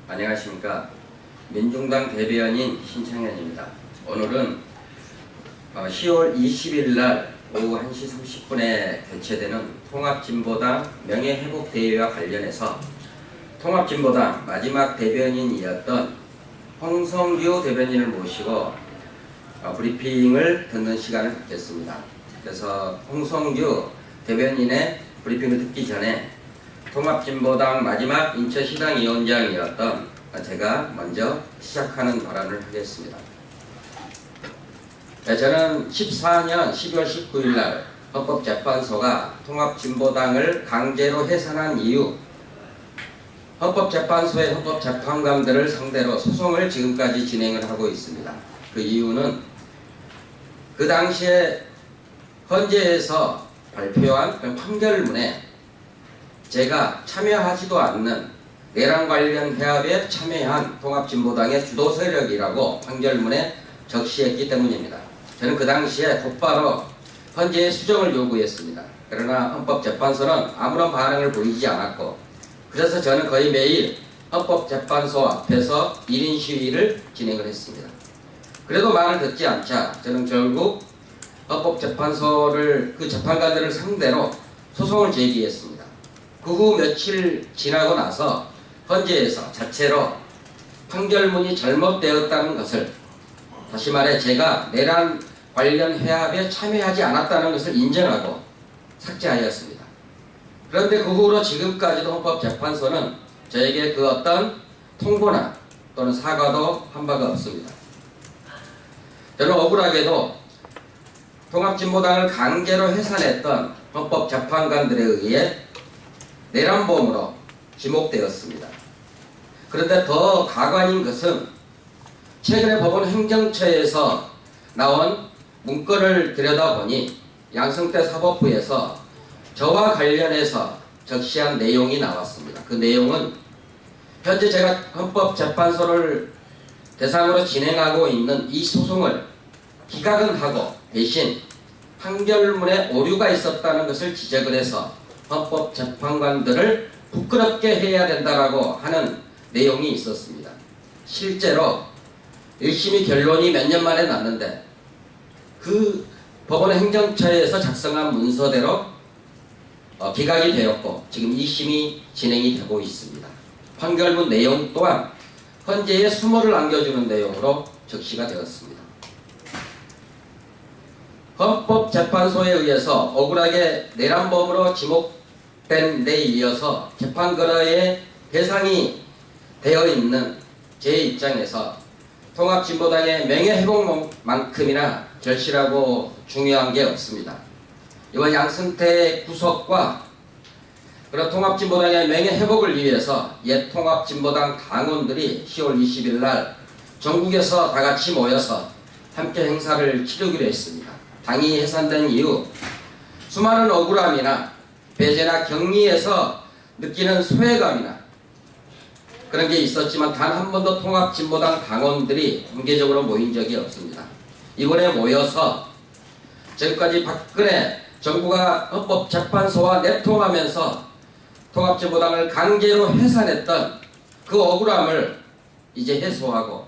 안녕하십니까. 민중당 대변인 신창현입니다. 오늘은 10월 20일 날 오후 1시 30분에 개최되는 통합진보당 명예회복대회와 관련해서 통합진보당 마지막 대변인이었던 홍성규 대변인을 모시고 브리핑을 듣는 시간을 갖겠습니다. 그래서 홍성규 대변인의 브리핑을 듣기 전에 통합진보당 마지막 인천시당 위원장이었던 제가 먼저 시작하는 발언을 하겠습니다. 저는 14년 12월 19일 날 헌법재판소가 통합진보당을 강제로 해산한 이후 헌법재판소의 헌법재판관들을 상대로 소송을 지금까지 진행을 하고 있습니다. 그 이유는 그 당시에 헌재에서 발표한 판결문에 제가 참여하지도 않는 내란 관련 해압에 참여한 통합진보당의 주도 세력이라고 판결문에 적시했기 때문입니다. 저는 그 당시에 곧바로 헌재에 수정을 요구했습니다. 그러나 헌법재판소는 아무런 반응을 보이지 않았고, 그래서 저는 거의 매일 헌법재판소 앞에서 1인 시위를 진행을 했습니다. 그래도 말을 듣지 않자 저는 결국 헌법재판소를 그 재판관들을 상대로 소송을 제기했습니다. 그 후 며칠 지나고 나서 헌재에서 자체로 판결문이 잘못되었다는 것을, 다시 말해 제가 내란 관련 해압에 참여하지 않았다는 것을 인정하고 삭제하였습니다. 그런데 그 후로 지금까지도 헌법재판소는 저에게 그 어떤 통보나 또는 사과도 한 바가 없습니다. 저는 억울하게도 통합진보당을 강제로 해산했던 헌법재판관들에 의해 내란범으로 지목되었습니다. 그런데 더 가관인 것은 최근에 법원 행정처에서 나온 문건을 들여다보니 양승태 사법부에서 저와 관련해서 적시한 내용이 나왔습니다. 그 내용은 현재 제가 헌법재판소를 대상으로 진행하고 있는 이 소송을 기각은 하고 대신 판결문에 오류가 있었다는 것을 지적을 해서 헌법재판관들을 부끄럽게 해야 된다라고 하는 내용이 있었습니다. 실제로 1심이 결론이 몇 년 만에 났는데 그 법원 행정처에서 작성한 문서대로 기각이 되었고 지금 2심이 진행이 되고 있습니다. 판결문 내용 또한 헌재에 수모를 안겨주는 내용으로 적시가 되었습니다. 헌법재판소에 의해서 억울하게 내란범으로 지목된 데 이어서 재판거래의 대상이 되어 있는 제 입장에서 통합진보당의 명예회복만큼이나 절실하고 중요한 게 없습니다. 이번 양승태 구속과 그런 통합진보당의 명예회복을 위해서 옛 통합진보당 당원들이 10월 20일 날 전국에서 다 같이 모여서 함께 행사를 치르기로 했습니다. 당이 해산된 이후 수많은 억울함이나 배제나 격리에서 느끼는 소외감이나 그런 게 있었지만 단 한 번도 통합진보당 당원들이 공개적으로 모인 적이 없습니다. 이번에 모여서 지금까지 박근혜 정부가 헌법재판소와 내통하면서 통합진보당을 강제로 해산했던 그 억울함을 이제 해소하고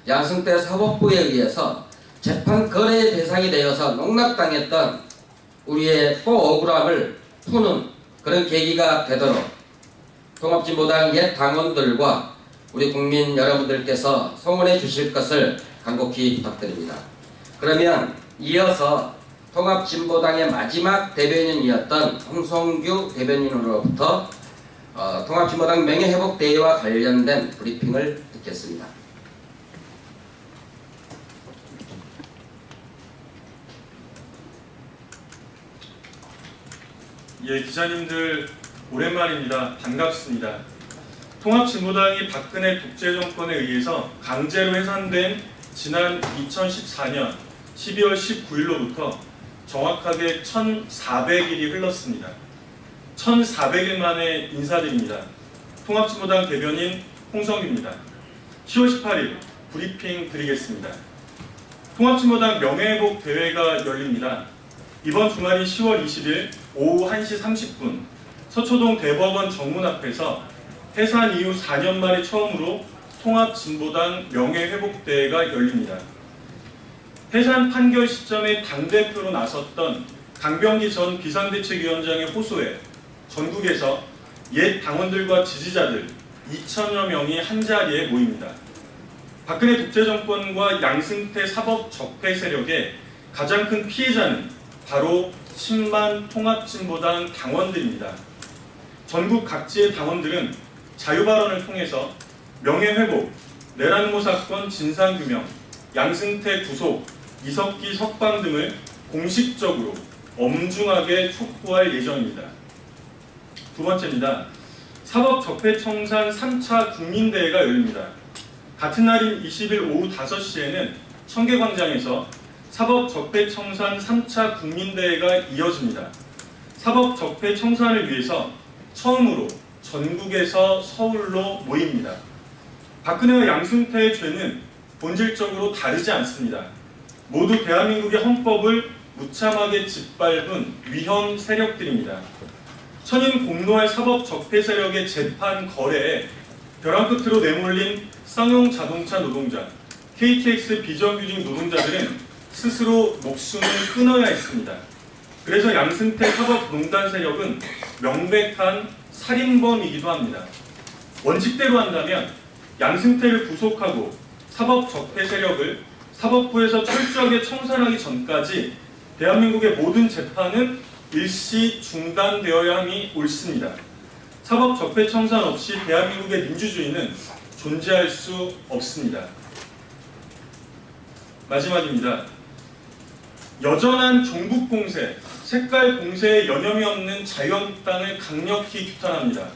양승태 사법부에 의해서 재판 거래의 대상이 되어서 농락당했던 우리의 또 억울함을 푸는 그런 계기가 되도록 통합진보당 옛 당원들과 우리 국민 여러분들께서 성원해 주실 것을 간곡히 부탁드립니다. 그러면 이어서 통합진보당의 마지막 대변인이었던 홍성규 대변인으로부터 통합진보당 명예회복대회와 관련된 브리핑을 듣겠습니다. 예, 기자님들 오랜만입니다. 반갑습니다. 통합진보당이 박근혜 독재정권에 의해서 강제로 해산된 지난 2014년 12월 19일로부터 정확하게 1400일이 흘렀습니다. 1400일 만에 인사드립니다. 통합진보당 대변인 홍성규입니다. 10월 18일 브리핑 드리겠습니다. 통합진보당 명예회복 대회가 열립니다. 이번 주말인 10월 20일 오후 1시 30분 서초동 대법원 정문 앞에서 해산 이후 4년 만에 처음으로 통합진보당 명예회복대회가 열립니다. 해산 판결 시점에 당대표로 나섰던 강병기 전 비상대책위원장의 호소에 전국에서 옛 당원들과 지지자들 2천여 명이 한자리에 모입니다. 박근혜 독재정권과 양승태 사법 적폐 세력의 가장 큰 피해자는 바로 10만 통합진보당 당원들입니다. 전국 각지의 당원들은 자유발언을 통해서 명예회복, 내란모 사건 진상규명, 양승태 구속, 이석기 석방 등을 공식적으로 엄중하게 촉구할 예정입니다. 두 번째입니다. 사법적폐청산 3차 국민대회가 열립니다. 같은 날인 20일 오후 5시에는 청계광장에서 사법적폐청산 3차 국민대회가 이어집니다. 사법적폐청산을 위해서 처음으로 전국에서 서울로 모입니다. 박근혜와 양승태의 죄는 본질적으로 다르지 않습니다. 모두 대한민국의 헌법을 무참하게 짓밟은 위헌 세력들입니다. 천인 공노할 사법 적폐 세력의 재판 거래에 벼랑 끝으로 내몰린 쌍용 자동차 노동자, KTX 비정규직 노동자들은 스스로 목숨을 끊어야 했습니다. 그래서 양승태 사법농단 세력은 명백한 살인범이기도 합니다. 원칙대로 한다면 양승태를 구속하고 사법 적폐 세력을 사법부에서 철저하게 청산하기 전까지 대한민국의 모든 재판은 일시 중단되어야 함이 옳습니다. 사법 적폐 청산 없이 대한민국의 민주주의는 존재할 수 없습니다. 마지막입니다. 여전한 종북 공세, 색깔 공세에 여념이 없는 자유한국당을 강력히 규탄합니다.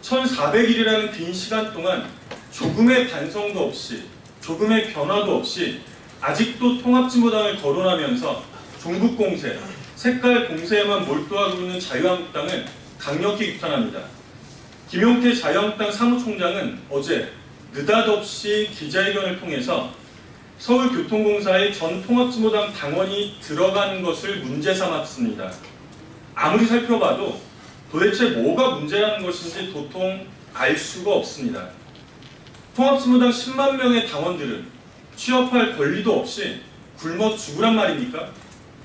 1400일이라는 긴 시간 동안 조금의 반성도 없이, 조금의 변화도 없이 아직도 통합진보당을 거론하면서 종북 공세, 색깔 공세에만 몰두하고 있는 자유한국당을 강력히 규탄합니다. 김용태 자유한국당 사무총장은 어제 느닷없이 기자회견을 통해서 서울교통공사에 전 통합진보당 당원이 들어간 것을 문제 삼았습니다. 아무리 살펴봐도 도대체 뭐가 문제라는 것인지 도통 알 수가 없습니다. 통합진보당 10만 명의 당원들은 취업할 권리도 없이 굶어 죽으란 말입니까?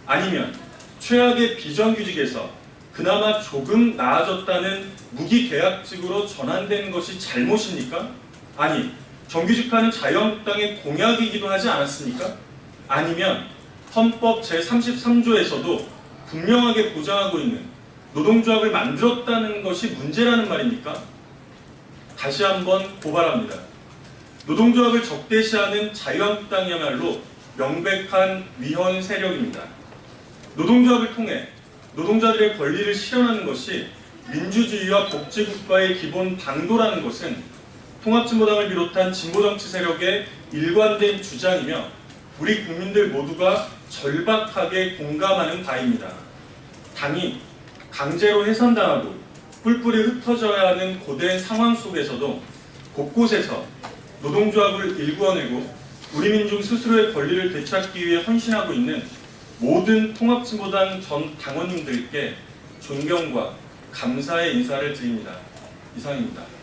아니면 최악의 비정규직에서 그나마 조금 나아졌다는 무기계약직으로 전환된 것이 잘못입니까? 아니, 정규직화는 자유한국당의 공약이기도 하지 않았습니까? 아니면 헌법 제33조에서도 분명하게 보장하고 있는 노동조합을 만들었다는 것이 문제라는 말입니까? 다시 한번 고발합니다. 노동조합을 적대시하는 자유한국당이야말로 명백한 위헌 세력입니다. 노동조합을 통해 노동자들의 권리를 실현하는 것이 민주주의와 법治국가의 기본 방도라는 것은 통합진보당을 비롯한 진보정치 세력의 일관된 주장이며 우리 국민들 모두가 절박하게 공감하는 바입니다. 당이 강제로 해산당하고 뿔뿔이 흩어져야 하는 고된 상황 속에서도 곳곳에서 노동조합을 일구어내고 우리 민중 스스로의 권리를 되찾기 위해 헌신하고 있는 모든 통합진보당 전 당원님들께 존경과 감사의 인사를 드립니다. 이상입니다.